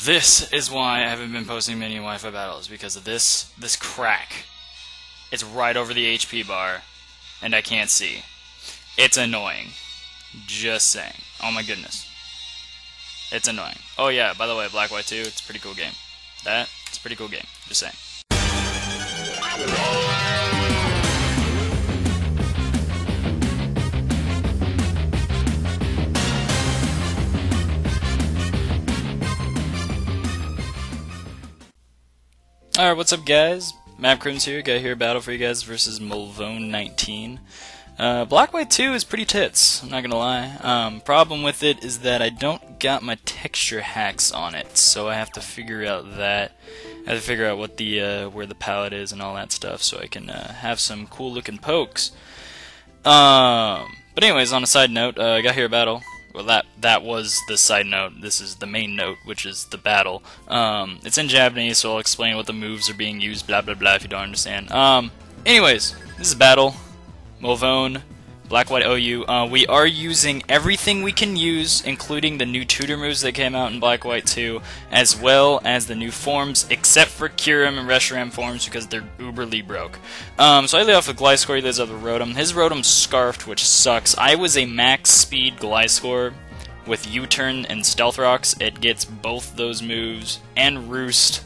This is why I haven't been posting many Wi-Fi battles, because of this crack. It's right over the HP bar, and I can't see. It's annoying. Just saying. Oh my goodness. It's annoying. Oh yeah, by the way, Black White 2, it's a pretty cool game. It's a pretty cool game. Just saying. Alright, what's up guys? CRimZ here, got here a battle for you guys versus Mulvone19. Black White 2 is pretty tits, I'm not gonna lie. Problem with it is that I don't got my texture hacks on it, so I have to figure out that. I have to figure out what the where the palette is and all that stuff, so I can have some cool looking pokes. But anyways, on a side note, I got here a battle. Well, that was the side note. This is the main note, which is the battle. It's in Japanese, so I'll explain what the moves are being used, blah blah blah, if you don't understand. Anyways, this is battle. Mulvone, Black White OU. We are using everything we can use, including the new tutor moves that came out in Black White 2, as well as the new forms, except for CRimZ and Reshiram forms, because they're uberly broke. So I lead off with Gliscor, he leads off with Rotom. His Rotom's Scarfed, which sucks. I was a max speed Gliscor with U-Turn and Stealth Rocks. It gets both those moves, and Roost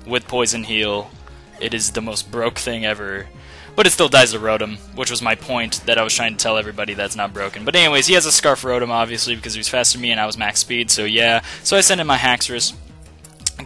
with Poison Heal. It is the most broke thing ever. But it still dies to Rotom, which was my point that I was trying to tell everybody that's not broken. But anyways, he has a Scarf Rotom, obviously, because he was faster than me and I was max speed, so yeah. So I send in my Haxorus,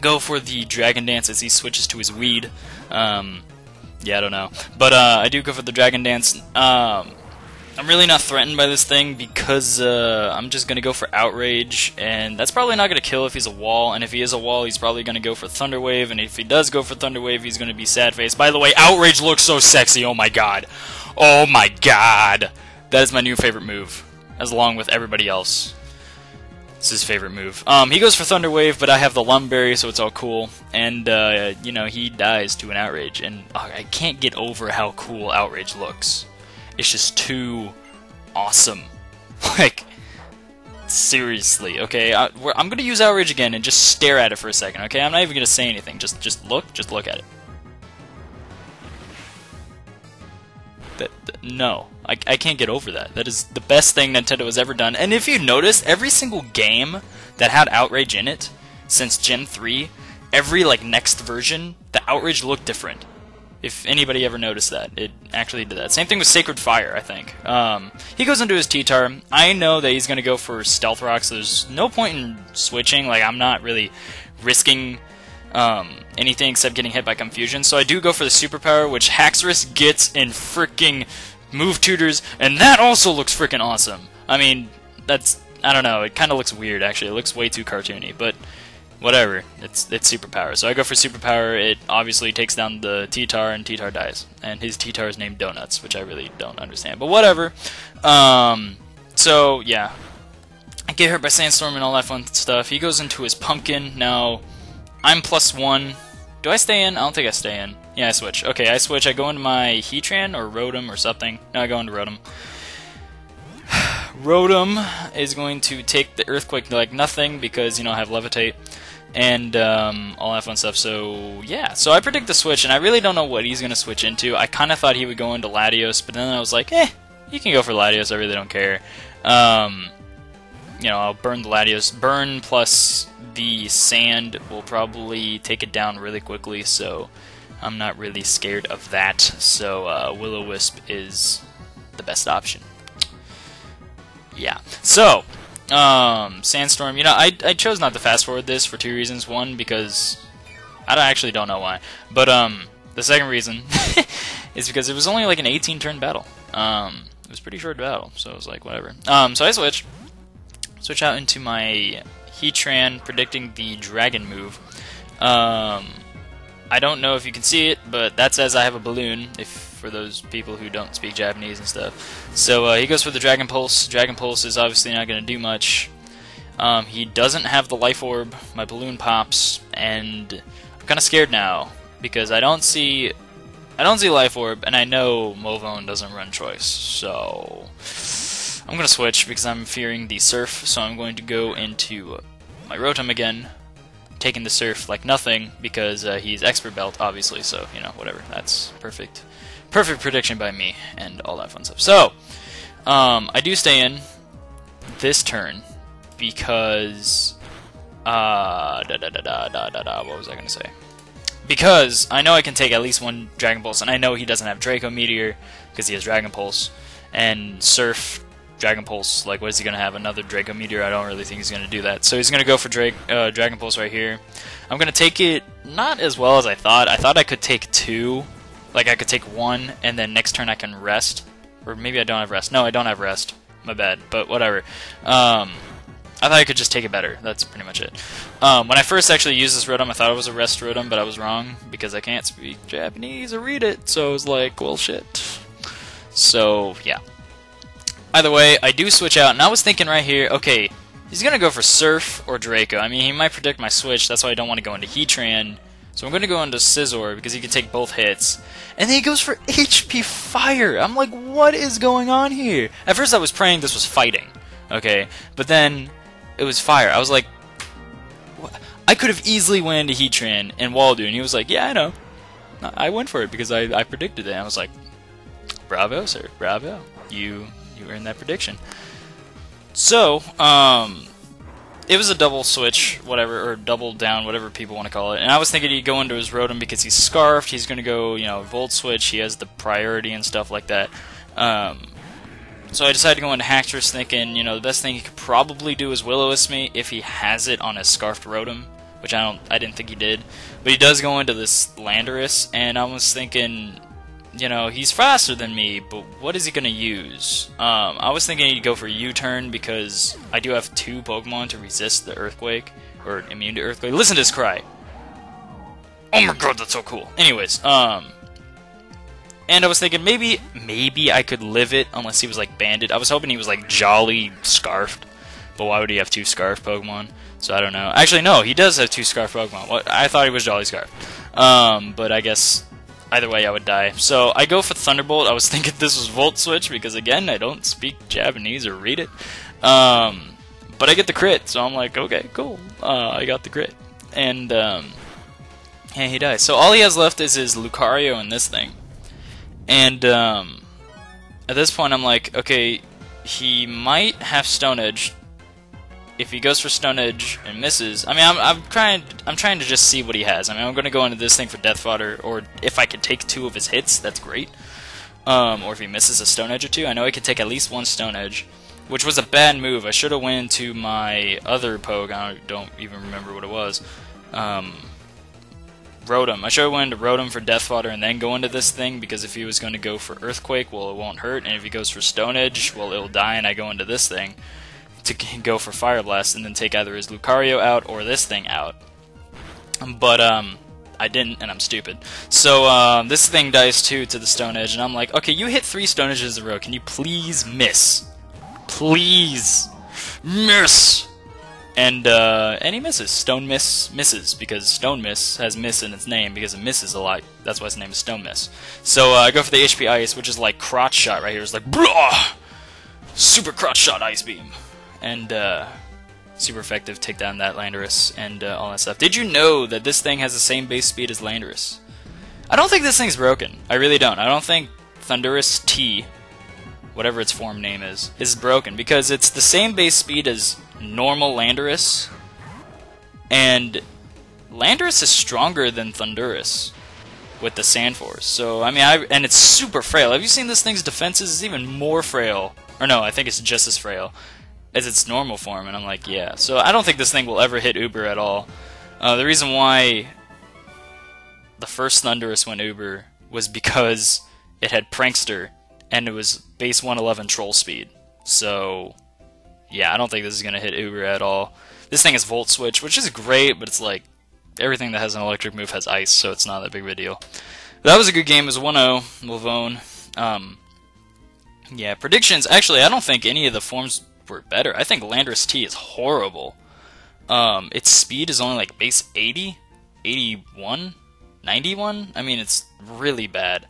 go for the Dragon Dance as he switches to his Weed. Yeah, I don't know. But I do go for the Dragon Dance. I'm really not threatened by this thing because I'm just going to go for Outrage, and that's probably not going to kill if he's a wall, and if he is a wall, he's probably going to go for Thunder Wave, and if he does go for Thunder Wave, he's going to be sad face. By the way, Outrage looks so sexy, oh my god. Oh my god. That is my new favorite move, as along with everybody else. It's his favorite move. He goes for Thunder Wave, but I have the Lumberry, so it's all cool, and, you know, he dies to an Outrage, and I can't get over how cool Outrage looks. It's just too awesome. Like, seriously, okay? I'm gonna use Outrage again and just stare at it for a second, okay? I'm not even gonna say anything. Just look at it. No, I can't get over that. That is the best thing Nintendo has ever done. And if you notice, every single game that had Outrage in it since Gen 3, every like next version, the Outrage looked different. If anybody ever noticed that, it actually did that. Same thing with Sacred Fire, I think. He goes into his T-Tar. I know that he's going to go for Stealth Rock, so there's no point in switching. Like, I'm not really risking anything except getting hit by Confusion. So I do go for the Superpower, which Haxorus gets in freaking Move Tutors, and that also looks freaking awesome. I mean, that's, I don't know, it kind of looks weird, actually. It looks way too cartoony, but whatever, it's Superpower. So I go for Superpower, it obviously takes down the T-Tar, and T-Tar dies. And his T-Tar is named Donuts, which I really don't understand, but whatever. So, yeah. I get hurt by Sandstorm and all that fun stuff. He goes into his Pumpkin. Now, I'm +1. Do I stay in? I don't think I stay in. Yeah, I switch. Okay, I switch. I go into my Heatran or Rotom or something. No, I go into Rotom. Rotom is going to take the Earthquake like nothing because, you know, I have Levitate and all that fun stuff. So yeah, so I predict the switch, and I really don't know what he's gonna switch into. I kind of thought he would go into Latios, but then I was like, he can go for Latios. I really don't care. You know, I'll burn the Latios. Burn plus the Sand will probably take it down really quickly, so I'm not really scared of that. So Will-O-Wisp is the best option. Yeah. So Sandstorm, you know, I chose not to fast forward this for two reasons. One, because I actually don't know why, but the second reason is because it was only like an 18-turn battle. It was a pretty short battle, so I was like, whatever. So I switch out into my Heatran, predicting the Dragon move. I don't know if you can see it, but that says I have a balloon, for those people who don't speak Japanese and stuff. So he goes for the Dragon Pulse. Dragon Pulse is obviously not going to do much. He doesn't have the Life Orb. My balloon pops, and I'm kind of scared now because I don't see Life Orb, and I know Mulvone doesn't run Choice. So I'm going to switch because I'm fearing the Surf. So I'm going to go into my Rotom again. taking the Surf like nothing because he's Expert Belt, obviously, so, you know, whatever. That's perfect. Perfect prediction by me, and all that fun stuff. So, I do stay in this turn because... what was I going to say? Because I know I can take at least one Dragon Pulse, and I know he doesn't have Draco Meteor because he has Dragon Pulse, and Surf, Dragon Pulse, like what is he going to have? Another Draco Meteor? I don't really think he's going to do that. So he's going to go for Dragon Pulse right here. I'm going to take it not as well as I thought. I thought I could take two, like I could take one, and then next turn I can rest. Or maybe I don't have rest. No, I don't have rest. My bad, but whatever. I thought I could just take it better. That's pretty much it. When I first actually used this Rotom, I thought it was a rest Rotom, but I was wrong because I can't speak Japanese or read it. So I was like, well, shit. So, yeah. Either way, I do switch out, and I was thinking right here, okay, he's going to go for Surf or Draco. I mean, he might predict my switch. That's why I don't want to go into Heatran. So I'm going to go into Scizor because he can take both hits. And then he goes for HP Fire. I'm like, what is going on here? At first I was praying this was fighting. Okay, but then... it was fire. I was like, what? I could have easily went into Heatran and Waldo, and he was like, yeah, I know. I went for it because I predicted it. And I was like, bravo, sir, bravo. You earned that prediction. So, it was a double switch, whatever, or double down, whatever people want to call it. And I was thinking he'd go into his Rotom because he's Scarfed. He's going to go, you know, Volt Switch. He has the priority and stuff like that. So I decided to go into Haxorus thinking, you know, the best thing he could probably do is Will-O-Wisp if he has it on his Scarfed Rotom, which I didn't think he did. But he does go into this Landorus, and I was thinking, you know, he's faster than me, but what is he going to use? I was thinking he'd go for U-Turn because I do have two Pokemon to resist the Earthquake, or immune to Earthquake. Listen to this cry! Oh my god, that's so cool! Anyways, and I was thinking maybe I could live it unless he was like Banded. I was hoping he was like Jolly Scarfed, but why would he have two Scarfed Pokemon? So I don't know. Actually, no, he does have two Scarfed Pokemon. I thought he was Jolly Scarfed. But I guess either way I would die. So I go for Thunderbolt. I was thinking this was Volt Switch because again I don't speak Japanese or read it. But I get the crit, so I'm like, okay, cool. I got the crit, and he dies. So all he has left is his Lucario and this thing. And at this point I'm like, okay, he might have Stone Edge. If he goes for Stone Edge and misses, I mean, I'm trying to just see what he has. I mean, I'm going to go into this thing for Death Fodder, or if I could take two of his hits, that's great. Or if he misses a Stone Edge or two, I know he could take at least one Stone Edge, which was a bad move. I should have went into my other Poke. I don't even remember what it was. Rotom. I should have went into Rotom for Death Fodder and then go into this thing, because if he was going to go for Earthquake, well, it won't hurt, and if he goes for Stone Edge, well, it'll die, and I go into this thing to go for Fire Blast and then take either his Lucario out or this thing out. But, I didn't, and I'm stupid. So, this thing dies too to the Stone Edge, and I'm like, okay, you hit 3 Stone Edges in a row. Can you please miss? Please miss! And he misses. Stone Miss misses, because Stone Miss has miss in its name, because it misses a lot. That's why its name is Stone Miss. So I go for the HP Ice, which is like Crotch Shot right here. It's like, blah! Super Crotch Shot Ice Beam. And super effective, take down that Landorus and all that stuff. Did you know that this thing has the same base speed as Landorus? I don't think this thing's broken. I really don't. I don't think Thundurus T, whatever its form name is broken, because it's the same base speed as normal Landorus, and Landorus is stronger than Thundurus with the Sand Force. So I mean, and it's super frail. Have you seen this thing's defenses? It's even more frail, or no, I think it's just as frail as its normal form. And I'm like, yeah. So I don't think this thing will ever hit Uber at all. The reason why the first Thundurus went Uber was because it had Prankster, and it was base 111 Troll Speed. So yeah, I don't think this is going to hit Uber at all. This thing is Volt Switch, which is great, but it's like everything that has an electric move has ice, so it's not that big of a deal. But that was a good game. It was 1-0, Mulvone. Yeah, predictions. Actually, I don't think any of the forms were better. I think Landorus T is horrible. Its speed is only like base 80, 81, 91. I mean, it's really bad.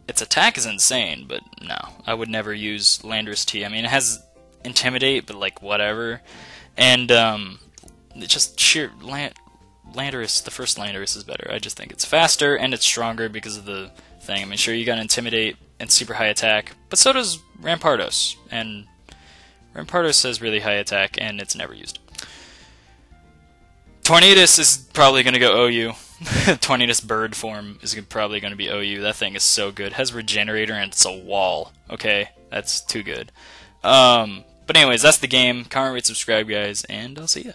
Its attack is insane, but no, I would never use Landorus T. I mean, it has Intimidate, but like whatever. And just sheer Landorus, the first Landorus is better. I just think it's faster and it's stronger because of the thing. I mean, sure, you got Intimidate and super high attack, but so does Rampardos, and Rampardos has really high attack and it's never used. Tornadus is probably going to go OU. Tornadus bird form is probably going to be OU. That thing is so good. Has Regenerator and it's a wall. Okay, that's too good. But anyways, that's the game. Comment, rate, subscribe, guys, and I'll see ya.